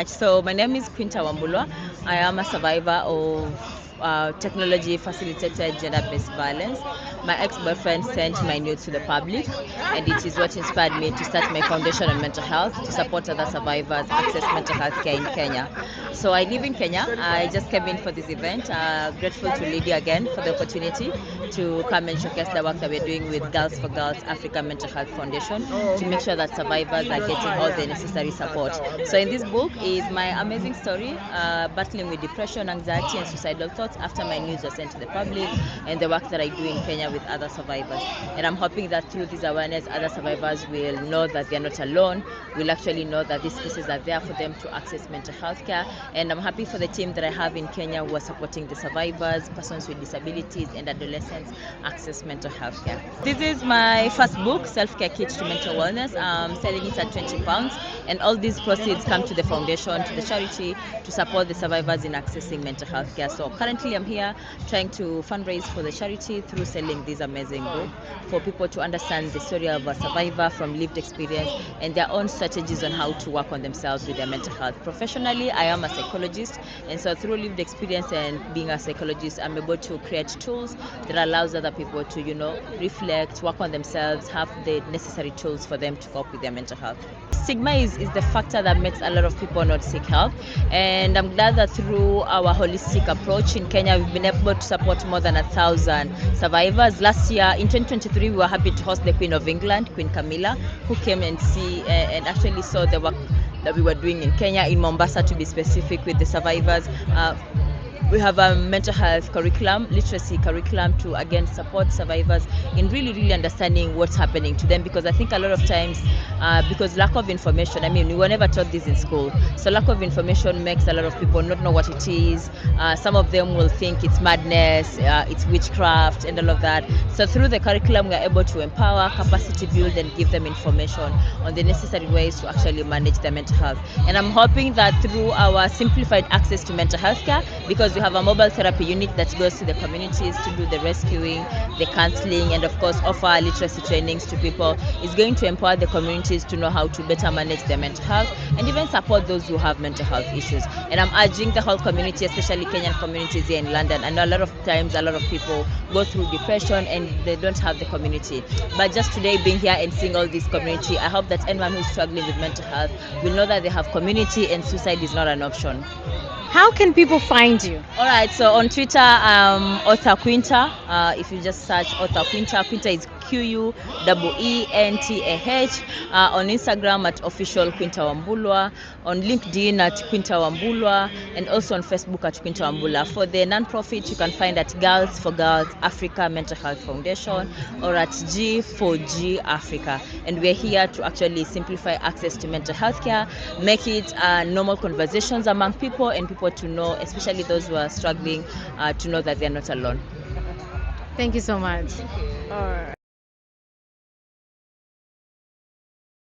So my name is Queentah Wambulwa. I am a survivor of technology facilitated gender-based violence. My ex-boyfriend sent my nudes to the public, and it is what inspired me to start my foundation on mental health to support other survivors access mental health care in Kenya. So I live in Kenya. I just came in for this event. Grateful to Lydia again for the opportunity to come and showcase the work that we're doing with Girl4Girl Africa Mental Health Foundation to make sure that survivors are getting all the necessary support. So in this book is my amazing story, battling with depression, anxiety, and suicidal thoughts after my news was sent to the public, and the work that I do in Kenya with other survivors. And I'm hoping that through this awareness, other survivors will know that they're not alone, will actually know that these spaces are there for them to access mental health care. And I'm happy for the team that I have in Kenya who are supporting the survivors, persons with disabilities, and adolescents access mental health care. This is my first book, Self-Care Kit to Mental Wellness. I'm selling it at £20, and all these proceeds come to the foundation, to the charity, to support the survivors in accessing mental health care. So currently I'm here trying to fundraise for the charity through selling this amazing book for people to understand the story of a survivor from lived experience and their own strategies on how to work on themselves with their mental health. Professionally, I am a psychologist, and so through lived experience and being a psychologist, I'm able to create tools that allows other people to, reflect, work on themselves, have the necessary tools for them to cope with their mental health. Stigma is the factor that makes a lot of people not seek help, and I'm glad that through our holistic approach in Kenya, we've been able to support more than 1,000 survivors. Last year, in 2023, we were happy to host the Queen of England, Queen Camilla, who came and actually saw the work that we were doing in Kenya, in Mombasa to be specific, with the survivors. We have a mental health curriculum, literacy curriculum to again support survivors in really understanding what's happening to them, because I think a lot of times because lack of information, we were never taught this in school, so lack of information makes a lot of people not know what it is. Some of them will think it's madness, it's witchcraft and all of that. So through the curriculum we are able to empower, capacity build, and give them information on the necessary ways to actually manage their mental health. And I'm hoping that through our simplified access to mental health care, because we have a mobile therapy unit that goes to the communities to do the rescuing, the counseling, and of course offer literacy trainings to people, is going to empower the communities to know how to better manage their mental health and even support those who have mental health issues. And I'm urging the whole community, especially Kenyan communities here in London. I know a lot of times a lot of people go through depression and they don't have the community. But just today being here and seeing all this community, I hope that anyone who is struggling with mental health will know that they have community and suicide is not an option. How can people find you? All right, so on Twitter, author Queentah. If you just search author Queentah, Queentah is Queentah. On Instagram at official Queentah Wambulwa, on LinkedIn at Queentah Wambulwa, and also on Facebook at Queentah Wambulwa. For the non-profit, you can find at Girl4Girl Africa Mental Health Foundation or at G4G Africa. And we're here to actually simplify access to mental health care, make it normal conversations among people, and people to know, especially those who are struggling, to know that they're not alone. Thank you so much. Thank you. All right.